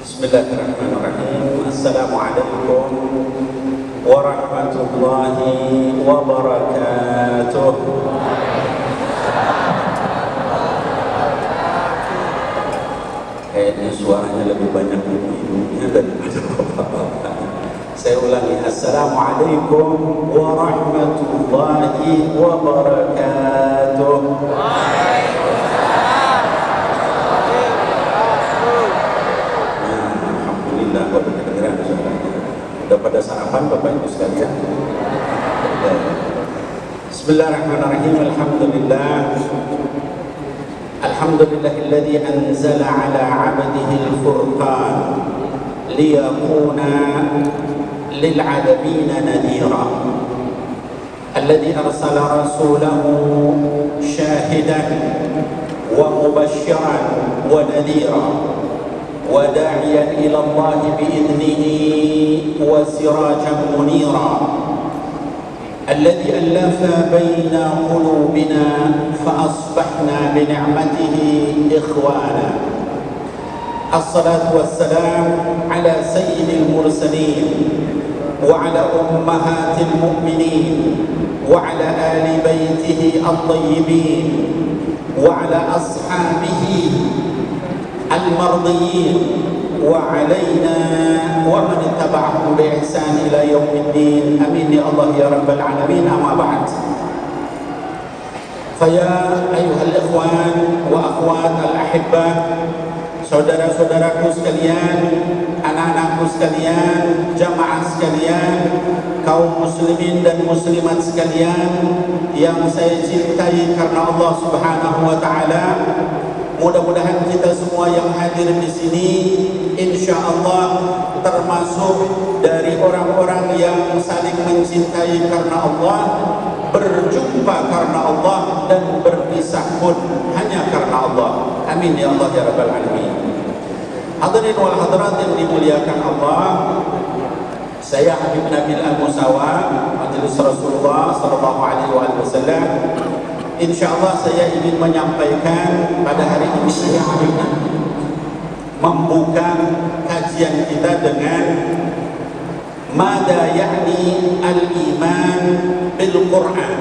Bismillahirrahmanirrahim. Assalamualaikum warahmatullahi wabarakatuh. Kayaknya suaranya lebih banyak ibu-ibunya daripada bapak-bapak. Saya ulangi. Assalamualaikum warahmatullahi wabarakatuh. Sudah pada sarapan Bapak Ibu sekalian? Bismillahirrahmanirrahim. Alhamdulillahilladzi anzala ala 'abdihi al-furqan liyakuna lil 'alamin nadhira. Alladzi arsala rasulahu syahidan wa mubasysyiran wa nadhira وداعيا إلى الله بإذنه وسراجا منيرا الذي ألف بين قلوبنا فأصبحنا بنعمته إخوانا. الصلاة والسلام على سيد المرسلين وعلى أمهات المؤمنين وعلى آل بيته الطيبين وعلى أصحابه المرضيين وعلينا ومن اتبعهم بإحسان إلى يوم الدين. آمين يا الله يا رب العالمين. أما بعد، فيا أيها الإخوان وأخوات الأحبة, saudara-saudaraku sekalian, anak-anakku sekalian, jamaah sekalian, kaum muslimin dan muslimat sekalian yang saya cintai karena Allah Subhanahu wa taala. Mudah-mudahan kita semua yang hadir di sini insyaallah termasuk dari orang-orang yang saling mencintai karena Allah, berjumpa karena Allah, dan berpisah pun hanya karena Allah. Amin ya Allah ya rabbal alamin. Hadirin wal hadirat yang dimuliakan Allah, saya Habib Nabil Al-Musawa, Majelis Rasulullah sallallahu alaihi wasallam. InsyaAllah saya ingin menyampaikan pada hari ini, saya ingin membuka kajian kita dengan Mada ya'ni al-iman bil-Quran.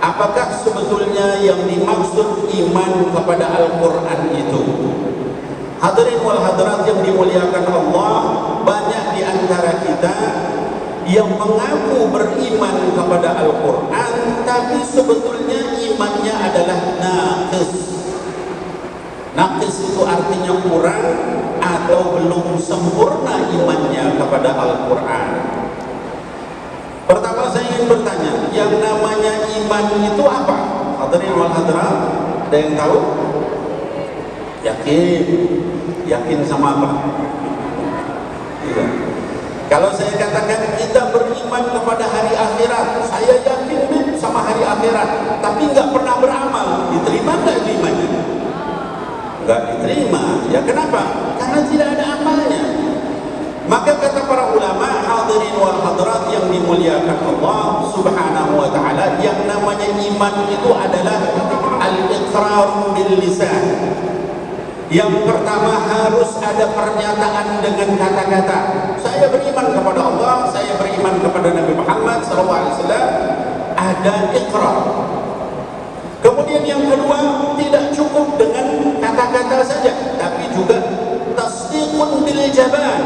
Apakah sebetulnya yang dimaksud iman kepada Al-Quran itu? Hadirin wal hadirat yang dimuliakan Allah, banyak di antara kita yang mengaku beriman kepada Al-Quran, tapi sebetulnya imannya adalah naqis. Naqis itu artinya kurang atau belum sempurna imannya kepada Al-Quran. Pertama saya ingin bertanya, yang namanya iman itu apa? Hadirin wal hadirat, ada yang tahu? Yakin? Yakin sama apa? Iya. Kalau saya katakan kita beriman kepada hari akhirat, saya yakin sama hari akhirat, tapi nggak pernah beramal, diterima nggak imannya? Nggak diterima. Ya kenapa? Karena tidak ada amalnya. Maka kata para ulama, hadirin wal hadirat yang dimuliakan Allah Subhanahu wa taala, yang namanya iman itu adalah al-iqrar bil lisan. Yang pertama harus ada pernyataan dengan kata-kata. Saya beriman kepada Allah, saya beriman kepada Nabi Muhammad SAW. Ada iqrar. Kemudian yang kedua, tidak cukup dengan kata-kata saja, tapi juga tasdiqun bil jaban.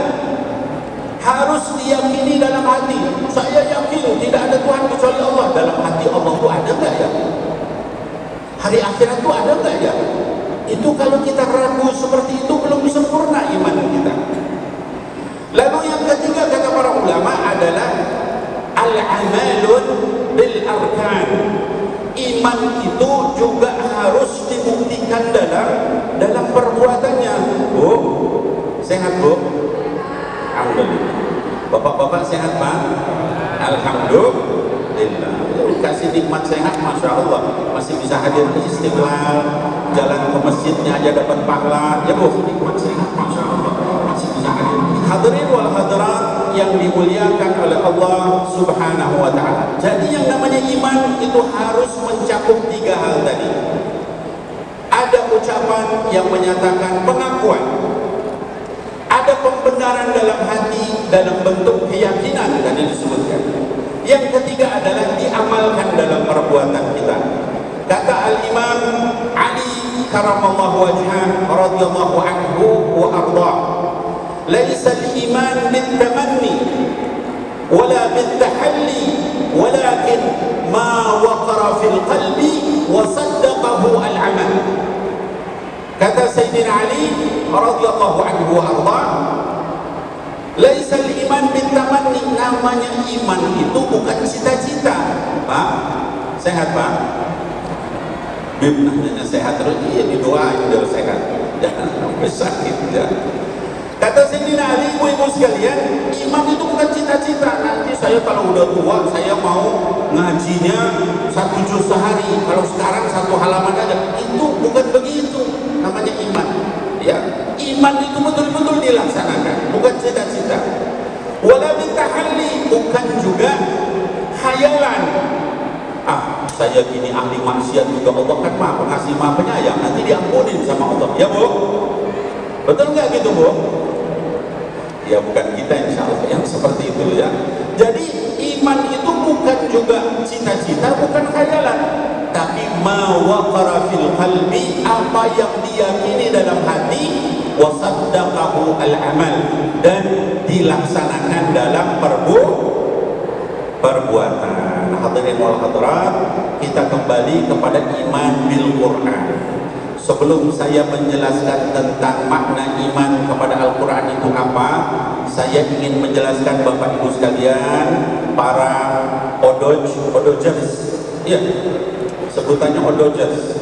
Harus diyakini dalam hati. Saya yakin tidak ada Tuhan kecuali Allah. Dalam hati Allah itu ada nggak ya? Hari akhirat itu ada nggak ya? Itu kalau kita ragu seperti itu belum sempurna iman kita. Lalu yang ketiga kata para ulama adalah al-amalun bil arkan. Iman itu juga harus dibuktikan dalam perbuatannya. Bu, sehat bu? Alhamdulillah. Bapak-bapak sehat Pak? Alhamdulillah. Kasih nikmat sehat, masya Allah, masih bisa hadir ke Istiqlal, jalan ke masjidnya aja dapat pahala. Ya bu, nikmat sehat, masya Allah, masih bisa hadir. Hadirin wal hadirat yang dimuliakan oleh Allah Subhanahu wa taala. Jadi yang namanya iman itu harus mencakup tiga hal tadi. Ada ucapan yang menyatakan pengakuan, keimanan dalam hati dalam bentuk keyakinan tadi disebutkan. Yang ketiga adalah diamalkan dalam perbuatan kita. Kata Al-Imam Ali karamallahu wajhah radhiyallahu anhu wa arda, laisa al-iman bit-tamanni wala bit-tahalli walakin ma waqara fil qalbi wa saddaqahu al-amal. Kata Sayyidina Ali radhiyallahu anhu wa arda, laisa al-iman bit-tamanni, namanya iman itu bukan cita-cita. Pak, sehat Pak? Bim nanya sehat terus, iya didoain biar sehat, jangan sampai sakit ya. Kata Sayyidina Ali, ibu-ibu sekalian, iman itu bukan cita-cita. Nanti saya kalau udah tua, saya mau ngajinya 1 juz sehari. Kalau sekarang 1 halaman aja, itu bukan begitu. Namanya iman. Ya, iman itu betul-betul dilaksanakan, bukan cita-cita. Wala bitahalli, bukan juga khayalan. Ah, saya gini ahli maksiat juga, Allah kan maha pengasih maha penyayang, nanti diampunin sama Allah. Ya Bu? Betul nggak gitu Bu? Ya bukan kita insya Allah yang seperti itu ya. Jadi iman itu bukan juga cita-cita, bukan khayalan, tapi ma waqara fil qalbi, apa yang diyakini dalam hati, wa saddaqahu al-amal, dan dilaksanakan dalam perbuatan. Hadirin wal hadirat, kita kembali kepada iman bil Quran. Sebelum saya menjelaskan tentang makna iman kepada Al-Quran itu apa, saya ingin menjelaskan Bapak Ibu sekalian, para odojers, ya, sebutannya odojers,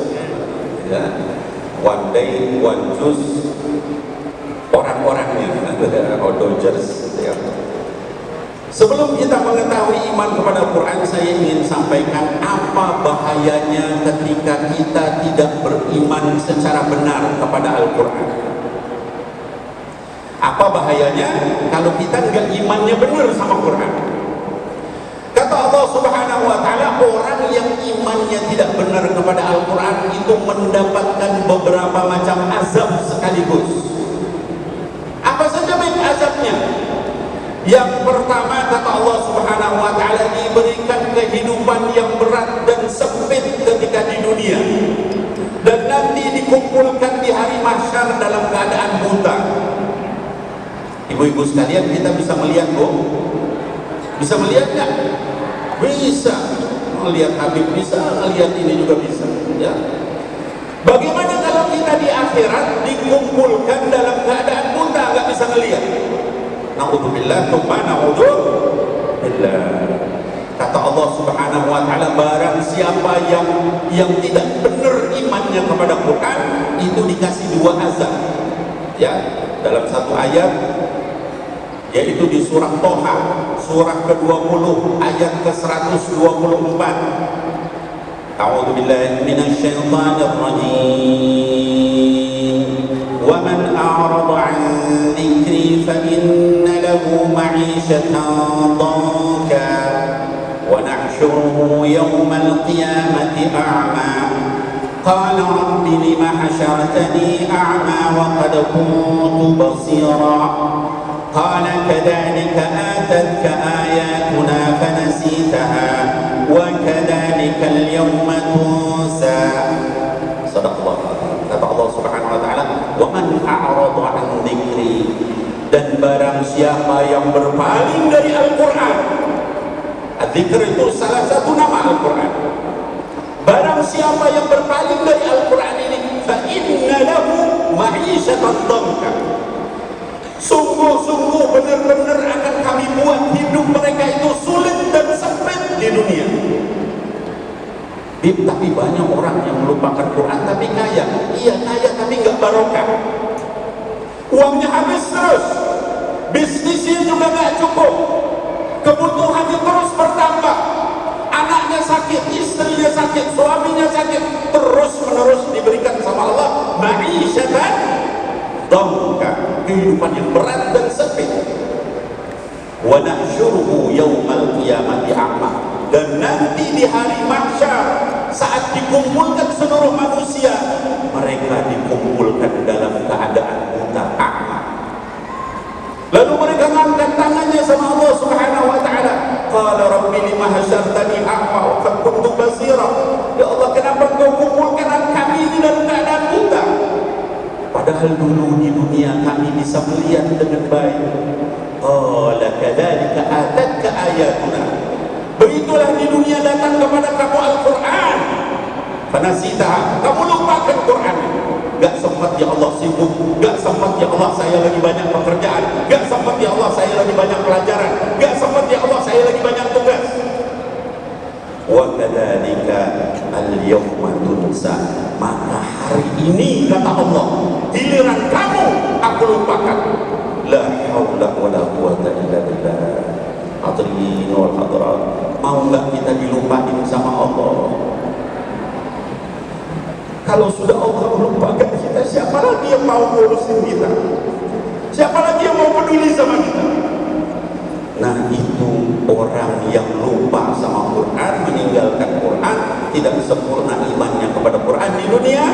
ya, one day, one juice, orang-orangnya, odojers, ya. Sebelum kita mengetahui iman kepada Al-Quran, saya ingin sampaikan apa bahayanya ketika kita tidak beriman secara benar kepada Al-Quran. Apa bahayanya kalau kita nggak imannya benar sama Quran? Kata Allah Subhanahu wa Ta'ala, orang yang imannya tidak benar kepada Al-Quran itu mendapatkan beberapa macam azab sekaligus. Apa saja baik azabnya? Yang pertama, kata Allah Subhanahu wa Ta'ala, diberikan kehidupan yang berat dan sempit ketika di dunia, dan nanti dikumpulkan di hari mahsyar dalam keadaan buta. Ibu-ibu sekalian, kita bisa melihat Bu? Bisa melihat nggak? Bisa melihat Habib, bisa melihat ini juga bisa ya. Bagaimana kalau kita di akhirat dikumpulkan dalam keadaan buta, nggak bisa melihat? Na'udzubillah, tsumma na'udzubillah. Kata Allah Subhanahu wa Ta'ala, barang siapa yang tidak benar imannya kepada Quran, itu dikasih 2 azab. Ya, dalam satu ayat, yaitu di surah Toha, surah ke-20 ayat ke-124. A'udzubillahi minasyaitonir rajim. Wa man a'rada 'an dzikri fa inna lahu ma'ishatan dhanka wa nahsyuruhu yawmal qiyamati a'ma. Qala rabbi lima hashartani a'ma wa qad kuntu basira. قال كذلك آتتك آياتنا فنسيتها وكذلك اليوم تنسى. صدق الله. Kata Allah Subhanahu wa Ta'ala, wa man a'rada 'an dzikri, dan barang siapa yang berpaling dari Al-Quran. Dzikr itu salah satu nama Al-Quran. Barang siapa yang berpaling dari Al-Quran ini, fa inna lahu ma'isyatan dhanka, sungguh-sungguh benar-benar akan kami buat hidup mereka itu sulit dan sempit di dunia. Tapi banyak orang yang melupakan Quran tapi kaya. Iya kaya tapi nggak barokah. Uangnya habis terus, bisnisnya juga nggak cukup, kebutuhannya terus bertambah, anaknya sakit, istrinya sakit, suaminya sakit, terus-menerus diberikan sama Allah ma'isyatan dhanka, kehidupan yang berat dan sempit. Wa nahsyuruhu yaumal qiyamati a'ma, dan nanti di hari mahsyar saat dikumpulkan seluruh manusia, mereka dikumpulkan dalam keadaan buta, a'ma. Lalu mengangkat tangannya sama Allah Subhanahu wa taala. Qala rabbi lima hasyartani a'ma wa qad kuntu basira. Ya Allah, kenapa Engkau kumpulkan kami ini dalam keadaan buta? Padahal dulu di dunia kami bisa melihat dengan baik. Qala kadzalika atatka ayatuna. Begitulah di dunia datang kepada kamu Al-Qur'an. Fanasitaha, kamu lupakan Quran. Gak sempat ya Allah sibuk, gak sempat ya Allah saya lagi banyak pekerjaan, gak sempat ya Allah saya lagi banyak pelajaran, gak sempat ya Allah saya lagi banyak tugas. Wa kadzalika al-yawma tunsa. Maka hari ini kata Allah, giliran kamu aku lupakan. La haula wala quwata illa billah. Hadirin wal hadirat, mau enggak kita dilupain sama Allah? Kalau sudah Allah melupakan kita, siapa lagi yang mau ngurusin kita? Siapa lagi yang mau peduli sama kita? Nah, itu orang yang lupa sama Quran, meninggalkan Quran, tidak sempurna imannya kepada Quran di dunia,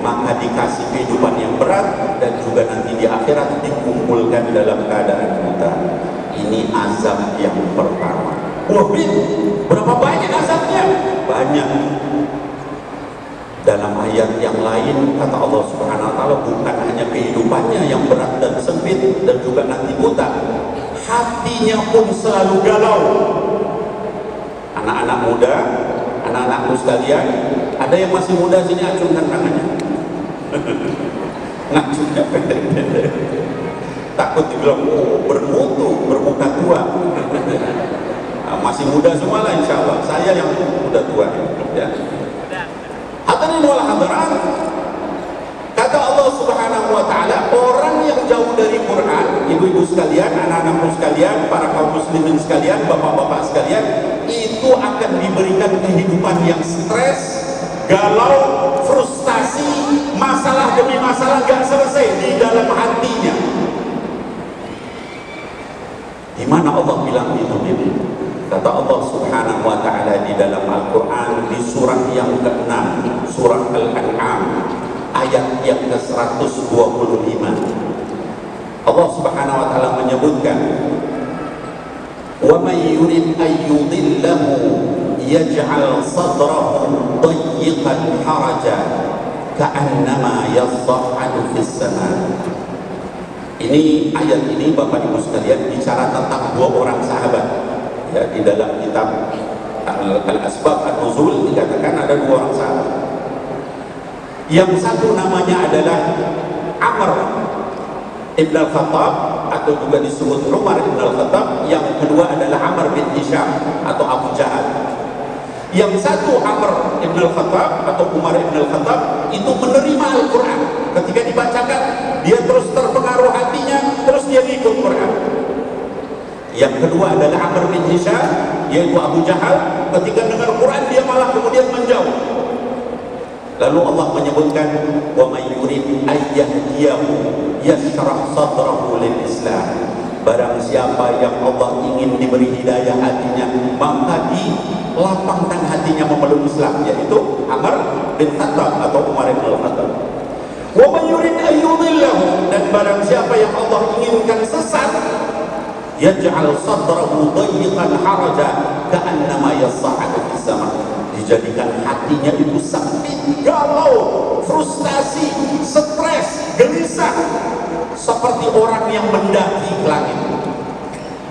maka dikasih kehidupan yang berat dan juga nanti di akhirat dikumpulkan dalam keadaan buta. Ini azab yang pertama. Berapa banyak azabnya? Banyak. Dalam ayat yang lain kata Allah Subhanahu wa taala, bukan hanya kehidupannya yang berat dan sempit dan juga nanti buta, hatinya pun selalu galau. Anak-anak muda, anak-anakku sekalian, ada yang masih muda sini, acungkan tangannya. Ngacungnya pendek-pendek, takut dibilang bermutu, bermuka tua. Masih muda semua lah insya Allah, saya yang udah tua ya. Hadirin wal hadirat, kata Allah Subhanahu wa taala, orang yang jauh dari Quran, ibu-ibu sekalian, anak-anakku sekalian, para kaum muslimin sekalian, bapak-bapak sekalian, itu akan diberikan kehidupan yang stres, galau, frustasi, masalah demi masalah gak selesai di dalam hatinya. Di mana Allah bilang itu? Kata Allah Subhanahu wa taala di dalam Al-Qur'an di surah yang ke-6, surah Al-An'am, ayat yang ke-125. Allah Subhanahu wa taala menyebutkan, "Wa may yurid ay yudillahu yaj'al sadrahu dayyiqan harajan ka'annama yas'adu fis sama." Ini ayat ini Bapak Ibu sekalian bicara tentang dua orang sahabat. Ya, di dalam kitab Al-Asbab An-Nuzul dikatakan ada dua orang sahabat. Yang satu namanya adalah Amr ibn al-Khattab atau juga disebut Umar ibn al-Khattab. Yang kedua adalah Amr bin Hisham atau Abu Jahal. Yang satu Amr ibn al-Khattab atau Umar ibn al-Khattab itu menerima Al-Quran. Ketika dibacakan, dia terus terpengaruh hatinya, terus dia ikut Quran. Yang kedua adalah Amr bin Hisham, yaitu Abu Jahal. Ketika dengar Quran dia malah kemudian menjauh. Lalu Allah menyebutkan, wa may yurid ayyahdiyahu yashrah sadrahu lil Islam. Barang siapa yang Allah ingin diberi hidayah hatinya, maka dilapangkan hatinya memeluk Islam, yaitu Amr bin Khattab atau Umar bin Khattab. Wa may yurid ayyudillahu, dan barang siapa yang Allah inginkan sesat, yaj'al sadrahu dayyiqan haraja ka'annama yas'adu fis sama. Dijadikan hatinya itu sempit, galau, frustasi, stres, gelisah, seperti orang yang mendaki ke langit.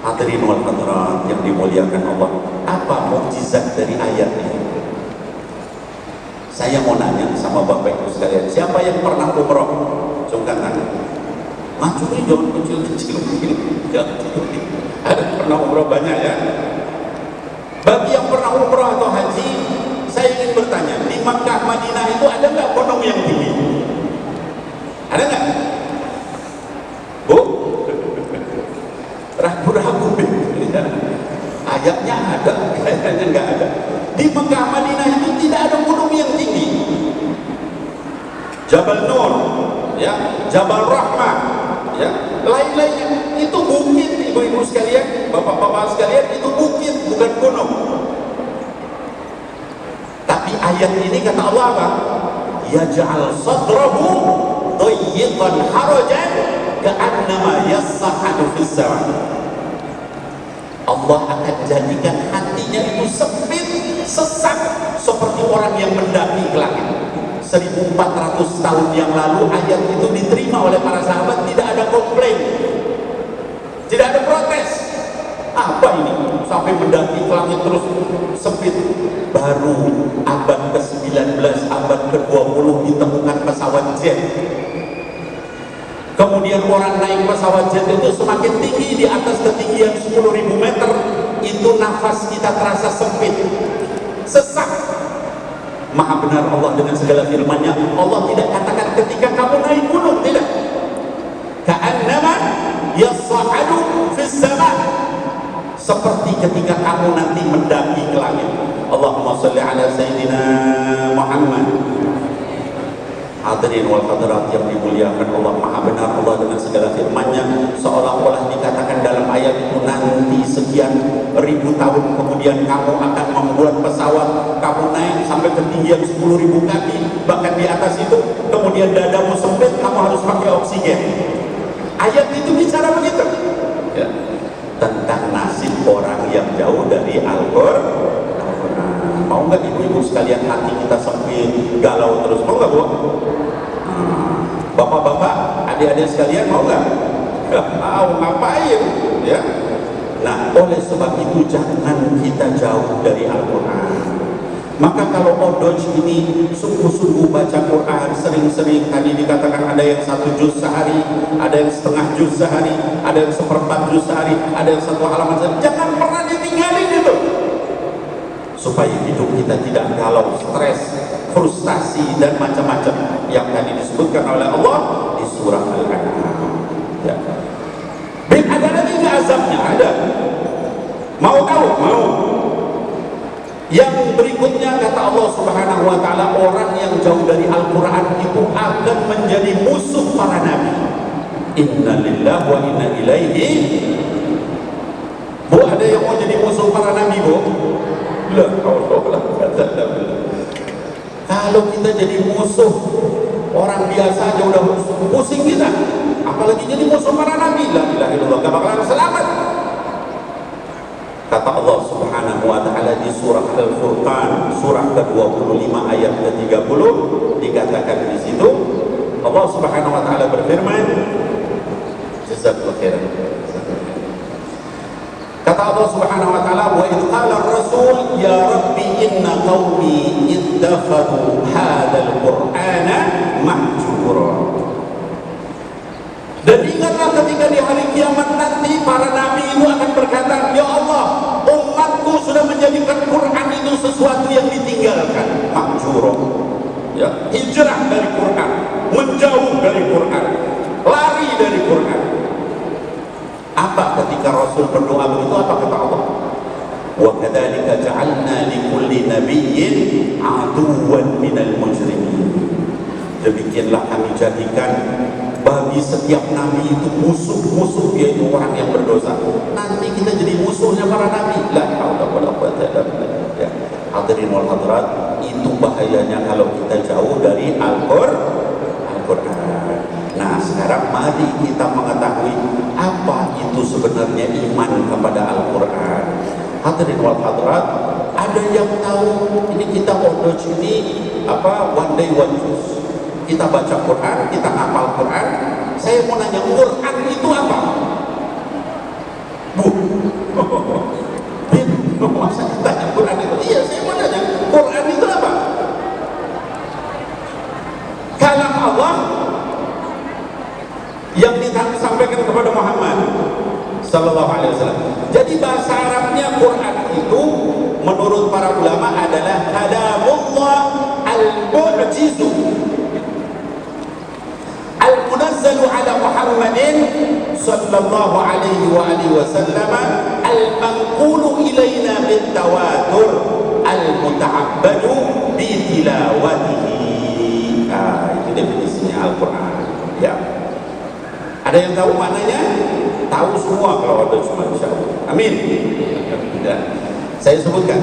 Hadirin wal hadirat yang dimuliakan Allah, apa mukjizat dari ayat ini? Saya mau nanya sama Bapak Ibu sekalian, siapa yang pernah umroh? Cungkan tangan. Macuri jangan kecil-kecil, ada pernah umroh banyak ya. Bagi yang pernah umroh atau haji, saya ingin bertanya, di Makkah Madinah itu ada nggak gunung yang tinggi? Ada nggak? Bu? Ragu-ragu ya. Ayatnya ada, kayaknya nggak ada. Di Makkah Madinah itu tidak ada gunung yang tinggi. Jabal Nur, ya, Jabal Rahmah, ya, lain-lainnya itu bukit, ibu-ibu sekalian, bapak-bapak sekalian, itu bukit, bukan gunung. Tapi ayat ini kata Allah apa? Yaj'al sadrahu dayyiqan harajan ka'annama yas'adu fis sama. Allah akan jadikan hatinya itu sempit, sesak, seperti orang yang mendaki ke langit. 1400 tahun yang lalu ayat itu diterima oleh para sahabat, tidak ada komplain, tidak ada protes. Apa ini? Sampai mendaki ke langit terus sempit. Baru abad ke-19, abad ke-20 ditemukan pesawat jet. Kemudian orang naik pesawat jet itu semakin tinggi, di atas ketinggian 10.000 meter, itu nafas kita terasa sempit, sesak. Maha benar Allah dengan segala firman-Nya. Allah tidak katakan ketika kamu naik gunung, tidak. Ka'annama yas'adu fis sama', seperti ketika kamu nanti mendaki ke langit. Allahumma shalli ala sayyidina Muhammad. Hadirin wal hadirat yang dimuliakan Allah, maha benar Allah dengan segala firman-Nya, seolah-olah dikatakan dalam ayat itu nanti sekian ribu tahun kemudian kamu akan membuat pesawat, kamu naik sampai ketinggian 10.000 kaki, bahkan di atas itu, kemudian dadamu sempit, kamu harus pakai oksigen. Ayat itu bicara begitu ya, tentang nasib orang yang jauh dari Al-Qur'an. Mau nggak ibu-ibu sekalian hati kita sempit, galau terus? Mau nggak, Bu? Bapak-bapak, adik-adik sekalian mau nggak? Mau, ngapain? Ya. Nah, oleh sebab itu jangan kita jauh dari Al-Quran. Maka kalau odoj ini sungguh-sungguh baca Quran sering-sering, tadi dikatakan ada yang 1 juz sehari, ada yang setengah juz sehari, ada yang 1/4 juz sehari, ada yang 1 halaman sehari. Jangan pernah ditinggalin itu, supaya hidup kita tidak galau, stres, frustasi dan macam-macam yang tadi disebutkan oleh Allah di surah Al-An'am. Ya. Dan ada lagi ke azabnya, ada. Mau tahu? Mau. Yang berikutnya kata Allah Subhanahu wa taala, orang yang jauh dari Al-Qur'an itu akan menjadi musuh para nabi. Inna lillahi wa inna ilaihi. Bu, ada yang mau jadi musuh para nabi, Bu? Kalau kita jadi musuh orang biasa aja udah pusing kita, apalagi jadi musuh para nabi. La ilaha illallah, gak bakalan selamat. Kata Allah Subhanahu wa taala di surah Al-Furqan, surah ke-25 ayat ke-30, dikatakan di situ Allah Subhanahu wa taala berfirman, jazakallahu khairan. Kata Allah Subhanahu wa taala, wa idh qala ar-rasul ya rabbi inna qaumi ittakhadhu hadzal qur'ana mahjura. Dan ingatlah ketika di hari kiamat nanti para nabi itu akan berkata, ya Allah, umatku sudah menjadikan Quran itu sesuatu yang ditinggalkan, mahjura. Ya, hijrah dari Quran, menjauh dari Quran, lari dari Quran. Apa ketika Rasul berdoa begitu? Apa kata Allah? Wa kadzalika ja'alna likulli nabiyyin aduwwan minal mujrimin. Demikianlah kami jadikan bagi setiap nabi itu musuh-musuh, yaitu orang yang berdosa. Nanti kita jadi musuhnya para nabi. La haula wala quwwata illa billah. Ya. Hadirin wal hadirat, itu bahayanya kalau kita jauh dari Al-Qur'an. Nah, sekarang mari kita mengetahui apa itu sebenarnya iman kepada Al-Quran. Hadirin wal hadirat, ada yang tahu ini kita odoj ini apa, one day one juz. Kita baca Quran, kita hafal Quran. Saya mau nanya, Quran itu apa? Bu, masa ditanya Quran itu? Iya, saya mau nanya, Quran itu apa? Kalam Allah yang disampaikan kepada Muhammad sallallahu alaihi wasallam. Jadi bahasa Arabnya Quran itu menurut para ulama adalah kalamullah al-mu'jizu al-munazzalu ala Muhammadin sallallahu alaihi wa alihi wasallam al-manqulu ilaina bit-tawatur al-muta'abbadu bi tilawatihi. Itu definisinya Al-Quran. Ya. Ada yang tahu maknanya? Tahu semua kalau ada cuma insyaallah. Amin. Ya. Saya sebutkan.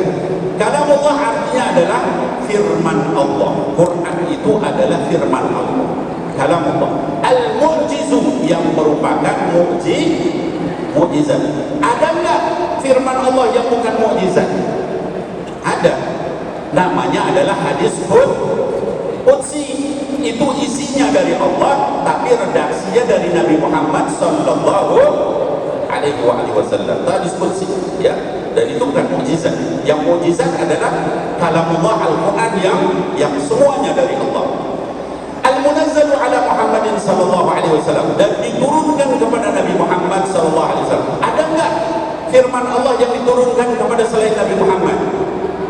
Kalamullah artinya adalah firman Allah. Quran itu adalah firman Allah. Kalamullah. Al-mu'jizu yang merupakan mukjizat. Ada nggak firman Allah yang bukan mukjizat? Ada. Namanya adalah hadis qudsi. Itu isinya dari Allah, tapi redaksinya dari Nabi Muhammad sallallahu alaihi wasallam. Hadis qudsi, ya. Dan itu bukan mukjizat. Yang mukjizat adalah kalamullah Al-Quran yang semuanya dari Allah. Al-munazzalu ala Muhammadin sallallahu alaihi wasallam, dan diturunkan kepada Nabi Muhammad sallallahu alaihi wasallam. Ada enggak firman Allah yang diturunkan kepada selain Nabi Muhammad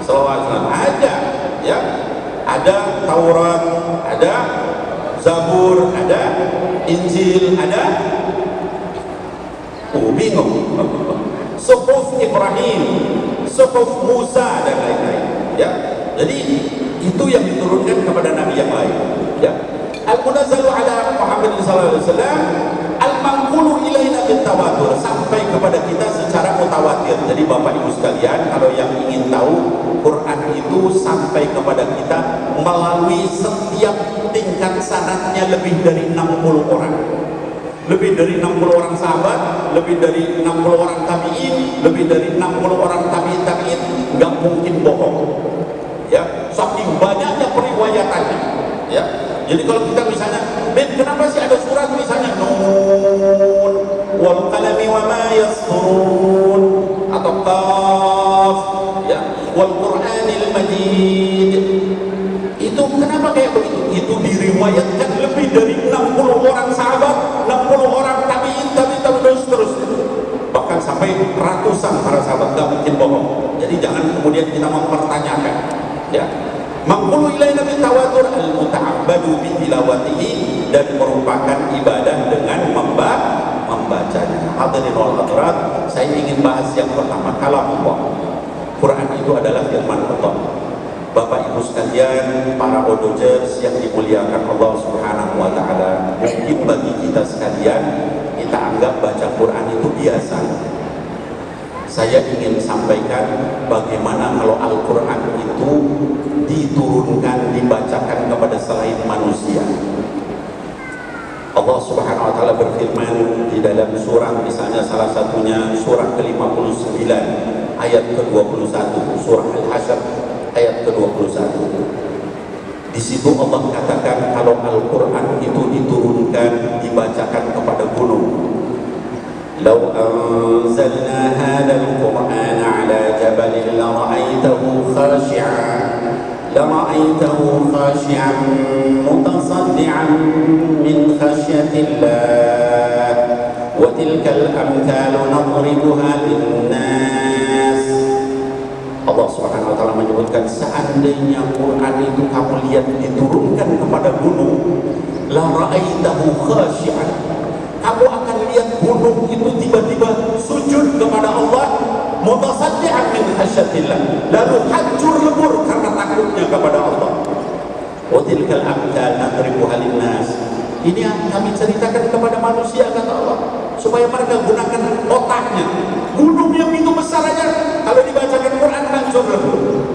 sallallahu alaihi wasallam? Ada, ya. Ada Taurat, ada Zabur, ada Injil, ada bingung. Suhuf Ibrahim, Suhuf Musa, dan lain-lain, ya. Jadi itu yang diturunkan kepada nabi yang lain, ya. Al-munazzalu ala Muhammadin sallallahu alaihi wasallam, al-manqulu ilaina bitawatur, sampai kepada kita secara mutawatir. Jadi Bapak Ibu sekalian, kalau yang ingin tahu, Quran itu sampai kepada kita melalui setiap tingkat sanadnya lebih dari 60 orang. Lebih dari 60 orang sahabat, lebih dari 60 orang tabi'in, lebih dari 60 orang tabi'in, nggak mungkin bohong, ya. Saking banyaknya periwayatannya, ya. Jadi kalau kita misalnya, kenapa sih ada surat misalnya Nun wal qalami wa ma yasturun, atau Qaf, ya, wal Qur'anil Majid, itu kenapa kayak begitu? Itu diriwayatkan lebih dari 60 orang sahabat, 60 orang tabi'in, terus bahkan sampai ratusan para sahabat, nggak mungkin bohong. Jadi jangan kemudian kita mempertanyakan, ya. Maqulu ilaina bitawatur al-muta'abbadu bi tilawatihi, dan merupakan ibadah dengan membacanya. Hadirin wal hadirat, saya ingin bahas yang pertama, kalamullah. Quran itu adalah firman Allah. Bapak Ibu sekalian, para audiens yang dimuliakan Allah Subhanahu wa taala, mungkin bagi kita sekalian, kita anggap baca Quran itu biasa. Saya ingin sampaikan bagaimana kalau Al-Quran itu diturunkan, dibacakan kepada selain manusia. Allah Subhanahu wa taala berfirman di dalam surah, misalnya salah satunya surah ke-59 ayat ke-21, surah Al-Hasyr ayat ke-21. Di situ Allah katakan kalau Al-Quran itu diturunkan, dibacakan kepada gunung. Lau anzalna hadzal Qur'ana 'ala jabalin lara'aitahu khashi'an mutasaddi'an min khashyatillah wa tilkal amthalu nadribuha lin-nas. Allah Subhanahu wa taala menyebutkan, seandainya Quran itu kamu lihat diturunkan kepada gunung, la ra'aitahu khashi'an, kamu akan lihat gunung itu tiba-tiba sujud kepada Allah, mutasaddi'an min khasyatillah, lalu hancur lebur karena takutnya kepada Allah. Wa tilkal amthal nadribuha lin-nas, ini yang kami ceritakan kepada manusia, kata Allah, supaya mereka gunakan otaknya. Gunung yang itu besar aja kalau dibacakan Quran hancur lebur.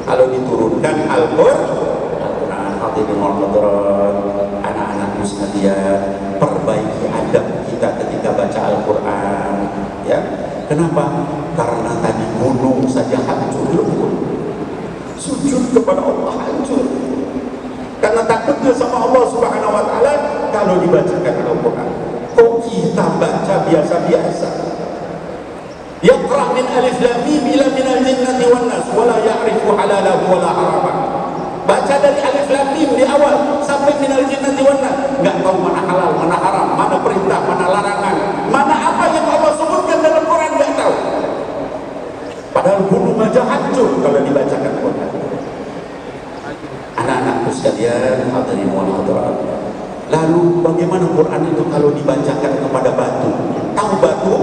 Kalau diturunkan Al-Quran, hadirin wal hadirat, anak-anakku sekalian, perbaiki adab kita ketika baca Al-Quran, ya. Kenapa? Karena tadi gunung saja hancur lebur, sujud kepada Allah hancur karena takutnya sama Allah Subhanahu wa taala. Kalau dibacakan Al-Quran, kok kita baca biasa-biasa? Yaqra min alif lam mim ila minal jinnati wan nas wa la ya'rifu halalahu wa la harama. Baca dari alif lam mim di awal sampai minal jinnati wan nas, enggak tahu mana halal, mana haram, mana perintah, mana larangan, mana apa yang Allah sebutkan dalam Quran, enggak tahu. Padahal gunung aja hancur kalau dibacakan Quran. Anak-anakku sekalian, hadirin wal hadirat, lalu bagaimana Quran itu kalau dibacakan kepada batu? Tahu batu?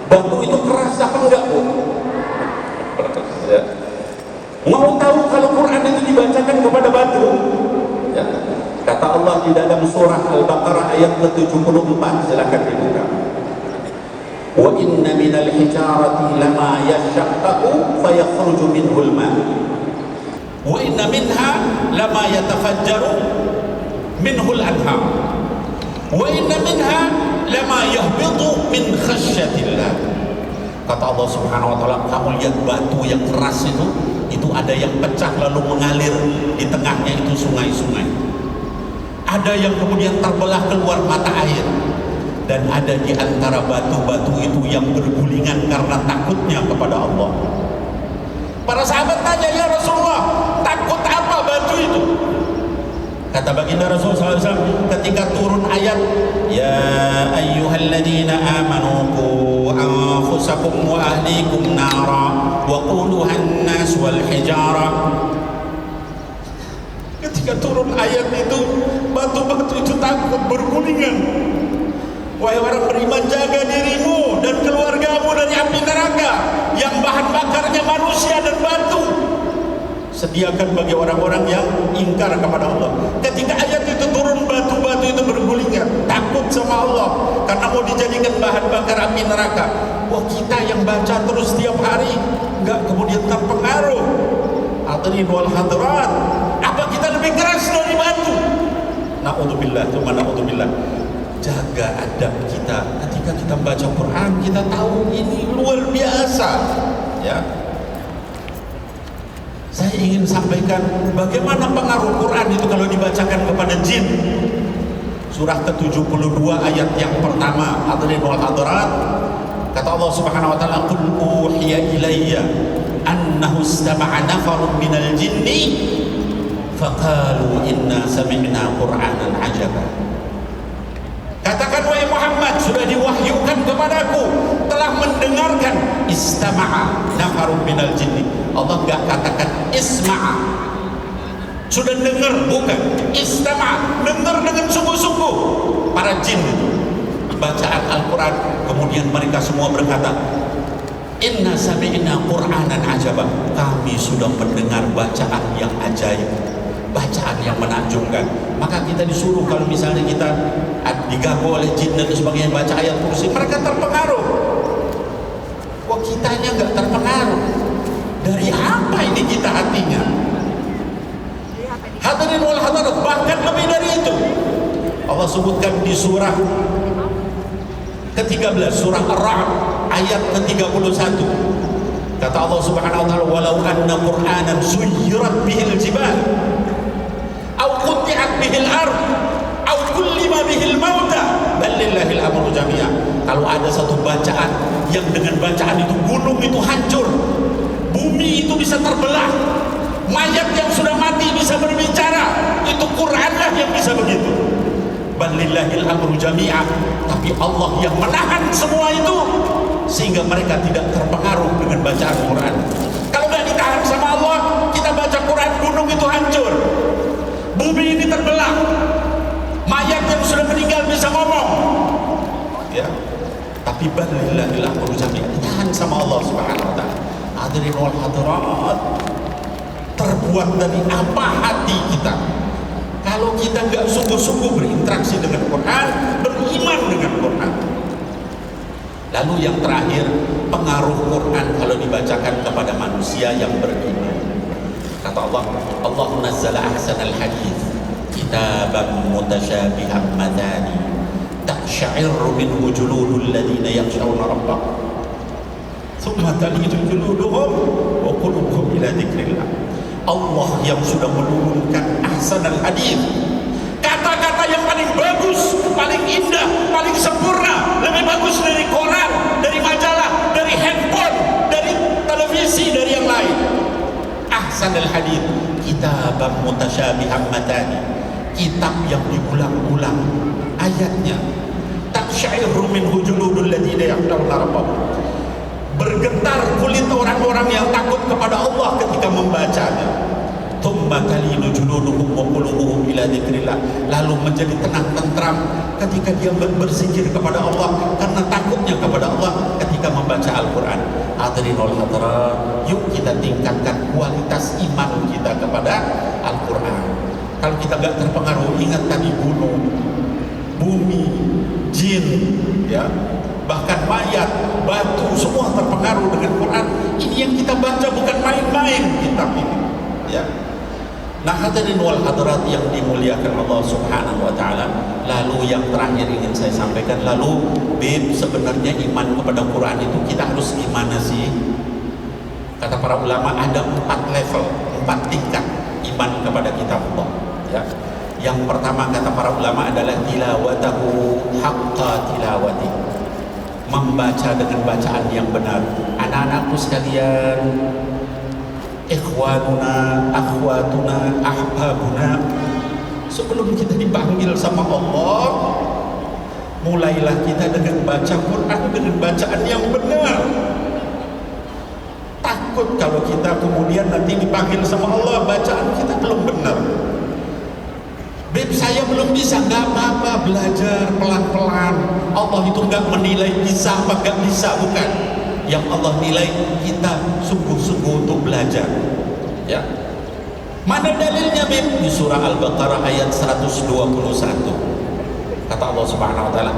Batu itu keras apa enggak, Bu? Ya. Mau tahu kalau Quran itu dibacakan kepada batu? Ya. Kata Allah di dalam surah Al-Baqarah ayat ke-74, silakan dibuka. Wa inna minal hijarati lama yashaqqaqu fayakhruju minhul ma'. Wa inna minha lama yatafajjaru minhul anhar. Wa inna minha lama yahbitu min Kata Allah Subhanahu wa taala, kamu lihat batu yang keras itu ada yang pecah lalu mengalir di tengahnya itu sungai-sungai. Ada yang kemudian terbelah keluar mata air. Dan ada di antara batu-batu itu yang bergulingan karena takutnya kepada Allah. Para sahabat tanya, ya Rasulullah, takut apa batu itu? Kata baginda Rasulullah SAW ketika turun ayat, ya ayyuhalladzina amanu qu anfusakum wa ahlikum nara wa quluhan nas wal hijara. Ketika turun ayat itu, batu-batu itu takut bergulingan. Wahai orang beriman, jaga dirimu dan keluargamu dari api neraka yang bahan bakarnya manusia dan batu. Sediakan bagi orang-orang yang ingkar kepada Allah. Ketika ayat itu turun, batu-batu itu bergulingan, takut sama Allah karena mau dijadikan bahan bakar api neraka. Wah, kita yang baca terus setiap hari enggak kemudian terpengaruh. Hadirin wal hadirat, apa kita lebih keras dari batu? Na'udzubillah, cuma na'udzubillah. Jaga adab kita ketika kita baca Quran, kita tahu ini luar biasa, ya. Saya ingin sampaikan bagaimana pengaruh Quran itu kalau dibacakan kepada jin. Surah ke-72 ayat yang pertama, hadirin wal hadirat, kata Allah Subhanahu wa taala, qul uhiya ilayya annahu istama'a nafarun minal jinni faqalu inna sami'na qur'anan ajaba. Katakan, wahai Muhammad, sudah diwahyukan kepadaku, telah mendengarkan istama'a nafarun minal jinni. Allah enggak katakan isma'a. Sudah dengar, bukan istama'a, dengar dengan sungguh-sungguh. Para jin itu bacaan Al-Quran, kemudian mereka semua berkata, inna sami'na qur'anan ajaba. Kami sudah mendengar bacaan yang ajaib, bacaan yang menakjubkan. Maka kita disuruh kalau misalnya kita diganggu oleh jin dan sebagainya baca ayat kursi, mereka terpengaruh. Wah, kitanya nggak terpengaruh. Dari apa ini kita hatinya? Hadirin wal hadirat, bahkan lebih dari itu. Allah sebutkan di surah ke-13, surah Ar-Ra'd ayat ke-31. Kata Allah Subhanahu wa taala, walau anna qur'anan suyirat bihil jibal au quti'at bihil ard au kullima bihil mauta bal lillahil amru jami'a. Kalau ada satu bacaan yang dengan bacaan itu gunung itu hancur, bumi itu bisa terbelah, mayat yang sudah mati bisa berbicara, itu Qur'anlah yang bisa begitu. Bal lillahil amru jami'a. Tapi Allah yang menahan semua itu sehingga mereka tidak terpengaruh dengan bacaan Quran. Kalau nggak ditahan sama Allah, kita baca Quran, gunung itu hancur, bumi ini terbelah, mayat yang sudah meninggal bisa ngomong, ya. Tapi balillahil amru jami'an, ditahan sama Allah Subhanahu wa taala. Hadirin wal hadirat, terbuat dari apa hati kita? Kalau kita nggak sungguh-sungguh berinteraksi dengan Quran, beriman dengan Quran. Lalu yang terakhir, pengaruh Quran kalau dibacakan kepada manusia yang beriman. Kata Allah, Allah nazzala ahsanal hadits kitaban mutasyabihan madani taqsha'irru minhu juludul ladzina yakhshawna rabbahum thumma talinu juluduhum wa qulubuhum ila dzikrillah. Allah yang sudah menurunkan ahsanal hadits, kata-kata yang paling bagus, paling indah, paling sempurna, lebih bagus dari koran, dari majalah, dari handphone, dari televisi, dari yang lain. Ahsanul hadits kitabam mutasyabihan matani, kitab yang diulang-ulang ayatnya. Taqsha'irru minhu juludul ladzina yakhshawna rabbahum, bergetar kulit orang-orang yang takut kepada Allah ketika membacanya. Thumma talinu juluduhum wa qulubuhum ila dzikrillah, lalu menjadi tenang tentram ketika dia berzikir kepada Allah karena takutnya kepada Allah ketika membaca Al-Quran. Hadirin wal hadirat, yuk kita tingkatkan kualitas iman kita kepada Al-Quran. Kalau kita gak terpengaruh, ingat tadi gunung, bumi, jin, ya, bahkan mayat, batu, semua terpengaruh dengan Quran. Ini yang kita baca bukan main-main kitab ini, ya. Nah, hadirin wal hadirat yang dimuliakan Allah Subhanahu wa taala, lalu yang terakhir ingin saya sampaikan, lalu sebenarnya iman kepada Quran itu kita harus gimana sih? Kata para ulama ada 4 level, 4 tingkat iman kepada kitab Allah, ya. Yang pertama kata para ulama adalah tilawatahu haqqa tilawati, membaca dengan bacaan yang benar. Anak-anakku sekalian, ikhwanuna, akhwatuna, ahbabuna, sebelum kita dipanggil sama Allah, mulailah kita dengan baca Quran dengan bacaan yang benar. Takut kalau kita kemudian nanti dipanggil sama Allah bacaan kita belum benar. Beb, saya belum bisa, nggak apa-apa, belajar pelan-pelan. Allah itu nggak menilai bisa apa nggak bisa, bukan. Yang Allah nilai kita sungguh-sungguh untuk belajar, ya. Mana dalilnya, Beb? Di surah Al-Baqarah ayat 121. Kata Allah Subhanahu wa taala,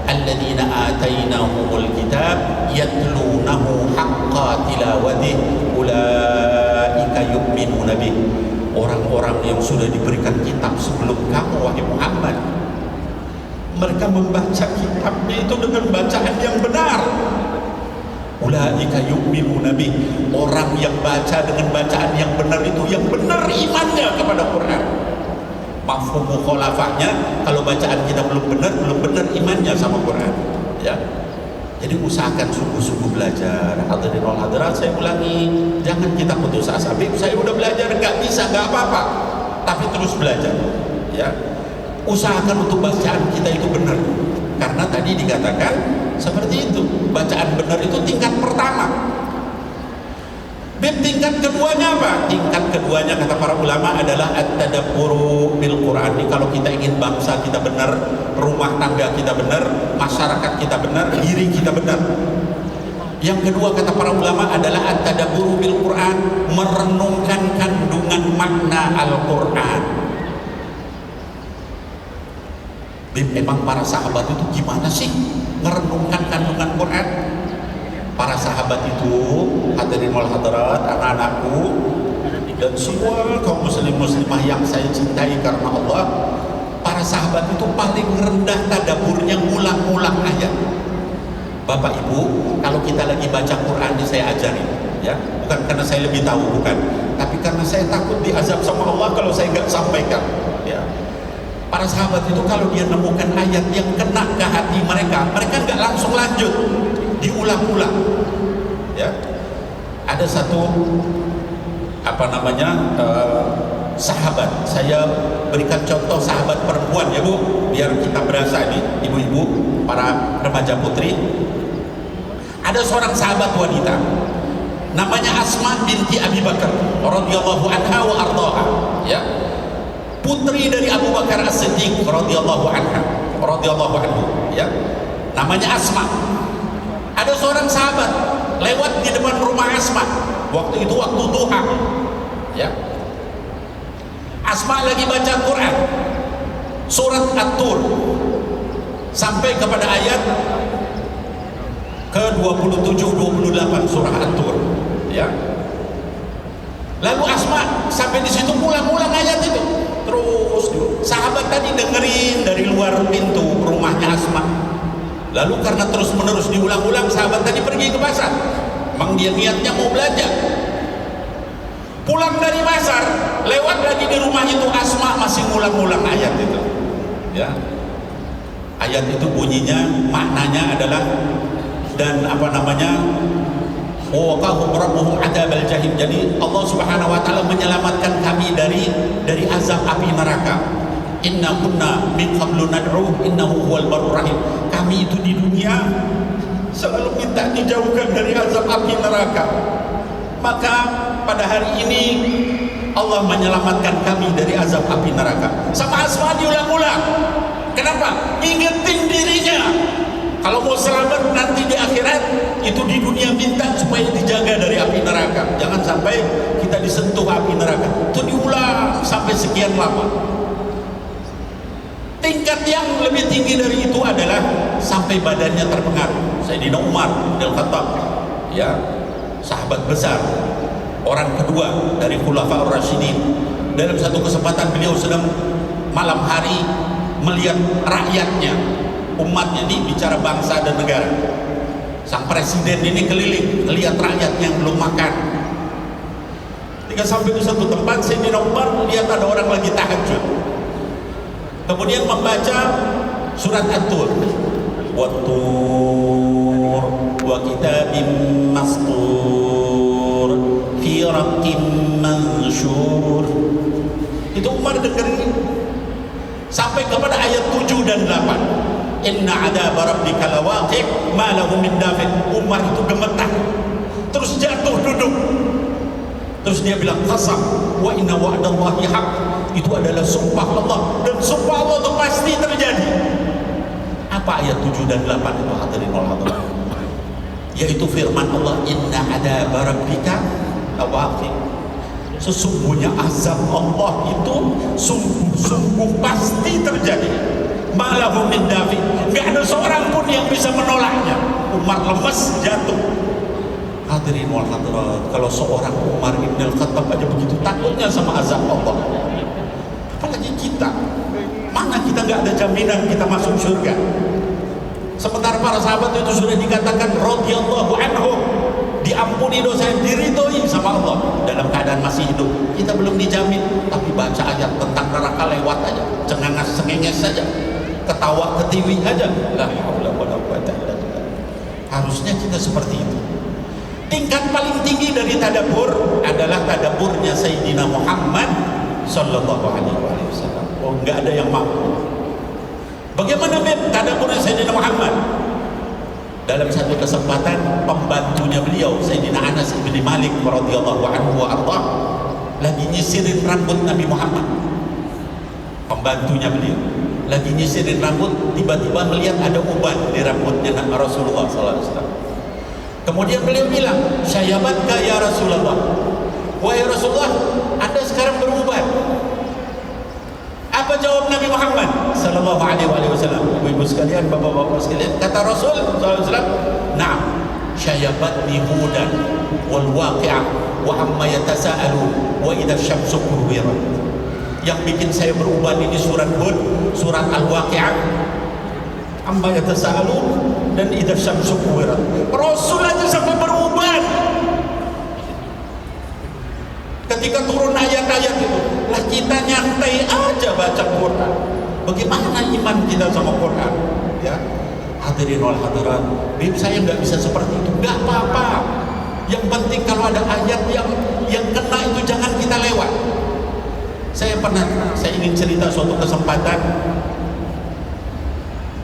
alladzina atainahumul kitab yatlunahu haqqa tilawatih ulaika yu'minuna bih. Orang-orang yang sudah diberikan kitab sebelum kamu, wahai Muhammad, mereka membaca kitabnya itu dengan bacaan yang benar. Ulaika yu'minuna bih. Orang yang baca dengan bacaan yang benar itu yang benar imannya kepada Quran. Mafhum mukhalafahnya, kalau bacaan kita belum benar imannya sama Quran, ya. Jadi usahakan sungguh-sungguh belajar. Hadirin wal hadirat, saya ulangi, jangan kita putus asa. Saya udah belajar, nggak bisa, nggak apa-apa, tapi terus belajar, ya. Usahakan untuk bacaan kita itu benar, karena tadi dikatakan seperti itu. Bacaan benar itu tingkat pertama. Tingkat keduanya apa? Tingkat keduanya kata para ulama adalah at-tadabburu bil Quran. Kalau kita ingin bangsa kita benar, rumah tangga kita benar, masyarakat kita benar, diri kita benar. Yang kedua kata para ulama adalah at-tadabburu bil Quran, merenungkan kandungan makna Al-Quran. Memang para sahabat itu gimana sih merenungkan kandungan Quran? Para sahabat itu, hadirin wal hadirat, anak-anakku dan semua kaum muslim muslimah yang saya cintai karena Allah, para sahabat itu paling rendah tadaburnya, ngulang-ngulang ayat. Bapak Ibu, kalau kita lagi baca Quran saya ajarin, ya, bukan karena saya lebih tahu, bukan, tapi karena saya takut diazab sama Allah kalau saya nggak sampaikan, ya. Para sahabat itu kalau dia nemukan ayat yang kena ke hati mereka nggak langsung lanjut, diulang-ulang, ya. Ada satu sahabat, saya berikan contoh sahabat perempuan, ya Bu, biar kita berasa ini, ibu-ibu, para remaja putri. Ada seorang sahabat wanita namanya Asma binti Abi Bakar radhiyallahu anha wa ardhaha, ya, putri dari Abu Bakar As-Siddiq radhiyallahu anhu, ya, namanya Asma. Ada seorang sahabat lewat di depan rumah Asma. Waktu itu waktu duha, ya. Asma lagi baca Quran, surat At-Tur, sampai kepada ayat ke-27-28 surah At-Tur, ya. Lalu Asma sampai di situ ulang-ulang ayat itu. Terus sahabat tadi dengerin dari luar pintu rumahnya Asma. Lalu karena terus-menerus diulang-ulang, sahabat tadi pergi ke pasar. Memang dia niatnya mau belanja. Pulang dari pasar, lewat lagi di rumah itu, Asma masih ngulang-ngulang ayat itu, ya. Ayat itu bunyinya, maknanya adalah, dan waqahum rabbuhum adzabal jahim. Jadi Allah Subhanahu wa taala menyelamatkan kami dari azab api neraka. Inna kunna min qablu nad'uh innahu huwal barur rahim. Kami itu di dunia selalu minta dijauhkan dari azab api neraka. Maka pada hari ini Allah menyelamatkan kami dari azab api neraka. Sama Asma diulang-ulang. Kenapa? Ingetin dirinya. Kalau mau selamat nanti di akhirat, itu di dunia minta supaya dijaga dari api neraka. Jangan sampai kita disentuh api neraka. Itu diulang sampai sekian lama. Tingkat yang lebih tinggi dari itu adalah sampai badannya terpengaruh. Sayyidina Umar bin Khattab, ya, sahabat besar, orang kedua dari Khulafaur Rasyidin, dalam satu kesempatan beliau sedang malam hari melihat rakyatnya, umatnya, ini bicara bangsa dan negara. Sang presiden ini keliling melihat rakyat yang belum makan. Ketika sampai di satu tempat, Sayyidina Umar lihat ada orang lagi tahajud, kemudian membaca surat At-Tur, Wat-Tur wa kitabim mastur fi raqqim mansyur. Itu Umar dengerin sampai kepada ayat 7 dan 8. Inna adaba rabbika lawaqi' ma lahu min dafi'. Umar itu gemetar, terus jatuh duduk, terus dia bilang, qasam wa inna wa'dallahi haq. Itu adalah sumpah Allah, dan sumpah Allah itu pasti terjadi. Apa ayat 7 dan 8 itu, hadirin wal hadirat? Yaitu firman Allah, inna adaba rabbika lawaqi'. Sesungguhnya azab Allah itu sungguh-sungguh pasti terjadi. Malahu min dafi'. Enggak ada seorang pun yang bisa menolaknya. Umar lemes, jatuh. Hadirin wal hadirat, kalau seorang Umar bin Al-Khattab aja begitu takutnya sama azab Allah, apalagi kita. Mana kita nggak ada jaminan kita masuk surga? Sementara para sahabat itu sudah dikatakan radhiyallahu anhum, diampuni dosa, diridhoi sama Allah dalam keadaan masih hidup. Kita belum dijamin, tapi baca ayat tentang neraka lewat aja, cengenges sengenges saja, ketawa ketiwi aja. La haula wala quwata illa billah. Harusnya kita seperti itu. Tingkat paling tinggi dari tadabbur adalah tadabburnya Sayyidina Muhammad sallallahu alaihi wasallam. Oh, enggak ada yang mampu. Bagaimana tadabburnya Sayyidina Muhammad? Dalam satu kesempatan, pembantunya beliau Sayyidina Anas bin Malik radhiyallahu anhu wa ardhah lagi nyisirin rambut Nabi Muhammad. Pembantunya beliau lagi nyisirin rambut, tiba-tiba melihat ada uban di rambutnya Rasulullah sallallahu alaihi wasallam. Kemudian beliau bilang, "Syayabatka ya Rasulullah." Wahai Rasulullah, Anda sekarang beruban. Apa jawab Nabi Muhammad sallallahu alaihi wasallam? Ibu-ibu sekalian, bapak-bapak sekalian, kata Rasul sallallahu alaihi wasallam, "Na'am, syayabatni hudan wal waqi'ah wa amma yatasaalu wa idza syamsu kuwirat." Yang bikin saya beruban ini surat Hud, surat Al-Waqi'ah, amma yatasaalu dan idza syamsu kuwirat. Rasul aja sampai beruban ketika turun ayat-ayat itu. Lah kita nyantai aja baca Quran. Bagaimana iman kita sama Quran? Ya, hadirin wal hadirat, saya nggak bisa seperti itu. Nggak apa-apa. Yang penting kalau ada ayat yang kena itu jangan kita lewat. Saya ingin cerita suatu kesempatan.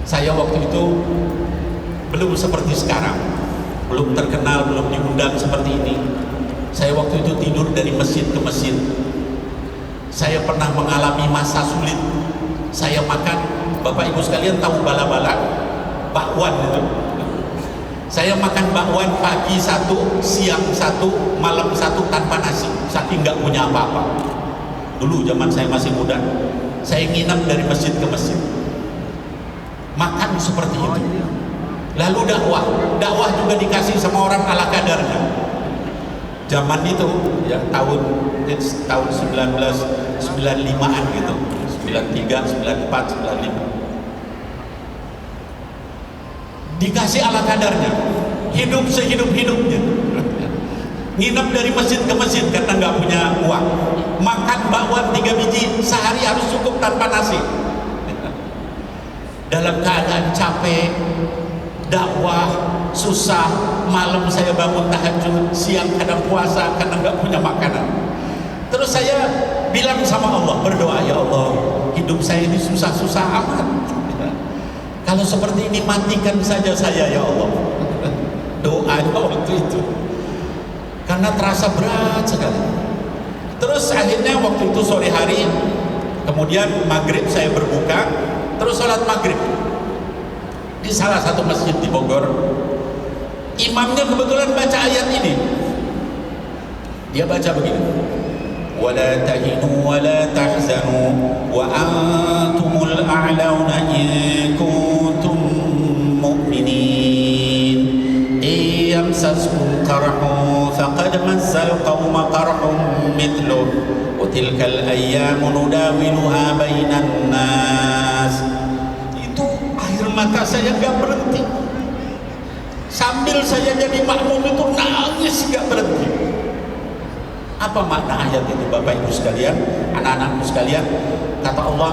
Saya waktu itu belum seperti sekarang, belum terkenal, belum diundang seperti ini. Saya waktu itu tidur dari masjid ke masjid. Saya pernah mengalami masa sulit. Saya makan, Bapak Ibu sekalian tahu bala-bala, bakwan itu. Saya makan bakwan pagi satu, siang satu, malam satu tanpa nasi, saking nggak punya apa-apa. Dulu zaman saya masih muda, saya nginap dari masjid ke masjid, makan seperti itu. Lalu dakwah juga dikasih sama orang ala kadarnya. Zaman itu ya tahun 1995-an gitu, 93, 94, 95. Dikasih ala kadarnya, hidup sehidup-hidupnya. Nginep dari masjid ke masjid karena nggak punya uang. Makan bakwan 3 biji sehari harus cukup tanpa nasi. Dalam keadaan capek, dakwah, susah, malam saya bangun tahajud, siang kadang puasa karena nggak punya makanan. Terus saya bilang sama Allah, berdoa, ya Allah, hidup saya ini susah-susah amat. Kalau seperti ini matikan saja saya ya Allah. Doanya waktu itu, karena terasa berat sekali. Terus akhirnya waktu itu sore hari, kemudian maghrib saya berbuka, terus sholat maghrib di salah satu masjid di Bogor. Imamnya kebetulan baca ayat ini. Dia baca begini, wala tahinu wala tahzanu wa antumul a'launa in kuntum mu'minin yamsaskum qarhun faqad massal qauma qarhun mithluh Watilkal ayyamu nudawiluha bainan nas. Itu air mata saya nggak berhenti. Sambil saya jadi makmum itu nangis nggak berhenti. Apa makna ayat itu Bapak Ibu sekalian, anak-anakku sekalian? Kata Allah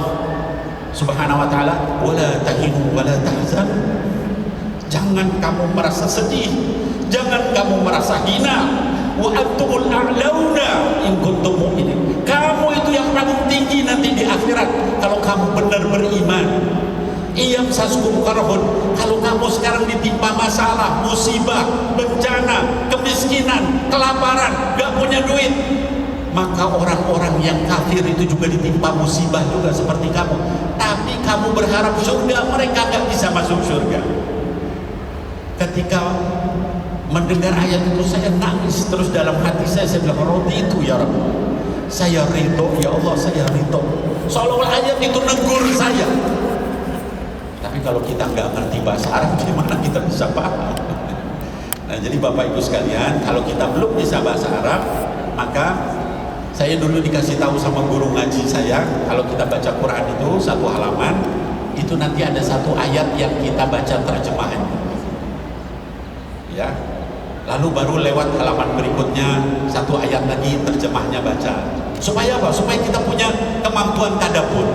Subhanahu wa taala, "Wala tahinu wala tahzanu." Jangan kamu merasa sedih, jangan kamu merasa hina. Wa antumul a'launa in kuntum mu'minin. Kamu itu yang paling tinggi nanti di akhirat kalau kamu benar beriman. Iyam saskum karhun. Kalau kamu sekarang ditimpa masalah, musibah, bencana, kemiskinan, kelaparan, gak punya duit, maka orang-orang yang kafir itu juga ditimpa musibah juga seperti kamu. Tapi kamu berharap surga, mereka gak bisa masuk surga. Ketika mendengar ayat itu saya nangis terus dalam hati saya bilang, roti itu ya Rabbi, saya ridho ya Allah, saya ridho. Seolah-olah ayat itu negur saya. Tapi kalau kita nggak ngerti bahasa Arab, gimana kita bisa paham? Nah, jadi Bapak Ibu sekalian, kalau kita belum bisa bahasa Arab, maka saya dulu dikasih tahu sama guru ngaji saya, kalau kita baca Quran itu satu halaman, itu nanti ada satu ayat yang kita baca terjemahannya. Ya. Lalu baru lewat halaman berikutnya satu ayat lagi terjemahnya baca. Supaya apa? Supaya kita punya kemampuan tadabbur.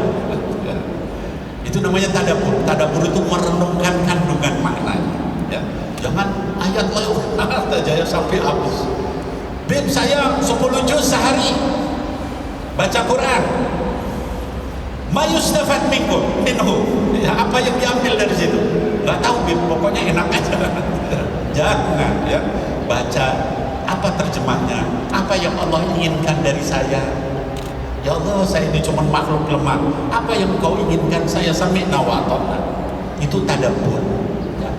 Itu namanya tadabbur. Tadabbur itu merenungkan kandungan maknanya. Ya. Jangan ayat lewat aja sampai habis. Bib, saya 10 juz sehari baca Quran. Ma yustafad minkum minhu. Ya, apa yang diambil dari situ? Gak tahu Bib, pokoknya enak aja. Jangan ya, baca apa terjemahnya, apa yang Allah inginkan dari saya. Ya Allah, saya ini cuma makhluk lemah, apa yang Kau inginkan saya sami'na wa ata'na. Itu tadabbur ya.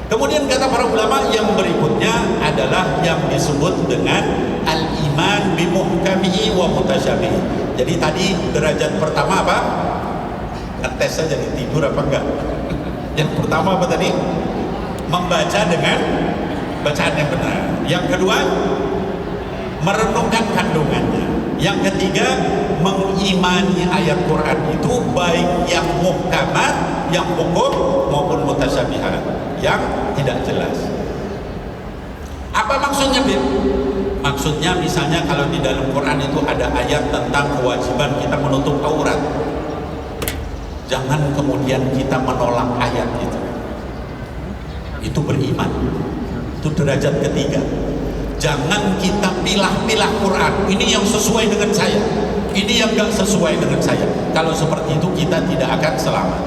Kemudian kata para ulama yang berikutnya adalah yang disebut dengan al-iman bimuhkamihi wa mutasyabihi. Jadi tadi derajat pertama apa? Ngetes saja nih, tidur apa enggak. Yang pertama apa tadi? Membaca dengan bacaan yang benar. Yang kedua, merenungkan kandungannya. Yang ketiga, mengimani ayat Quran itu baik yang muhkamat, yang hukum maupun mutasyabihat, yang tidak jelas. Apa maksudnya, Bib? Maksudnya misalnya kalau di dalam Quran itu ada ayat tentang kewajiban kita menutup aurat. Jangan kemudian kita menolak ayat itu. Itu beriman. Itu derajat ketiga. Jangan kita pilah-pilah Quran, ini yang sesuai dengan saya, ini yang gak sesuai dengan saya. Kalau seperti itu kita tidak akan selamat.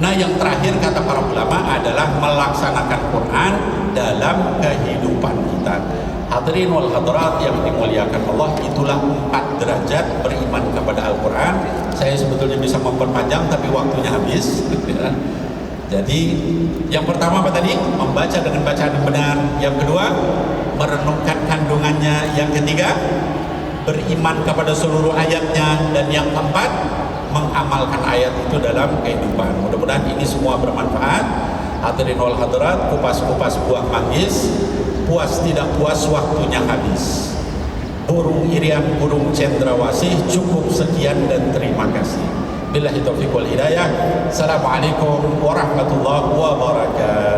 Nah, yang terakhir kata para ulama adalah melaksanakan Quran dalam kehidupan kita. Hadirin wal hadirat yang dimuliakan Allah, itulah 4 derajat beriman kepada Al-Quran. Saya sebetulnya bisa memperpanjang tapi waktunya habis. Jadi yang pertama apa tadi? Membaca dengan bacaan yang benar. Yang kedua, merenungkan kandungannya. Yang ketiga, beriman kepada seluruh ayatnya. Dan yang keempat, mengamalkan ayat itu dalam kehidupan. Mudah-mudahan ini semua bermanfaat. Hadirin wal hadirat, kupas-kupas buah manggis, puas tidak puas waktunya habis. Burung irian, burung cendrawasih, cukup sekian dan terima kasih. Billahi taufiq wal hidayah. Assalamualaikum warahmatullahi wabarakatuh.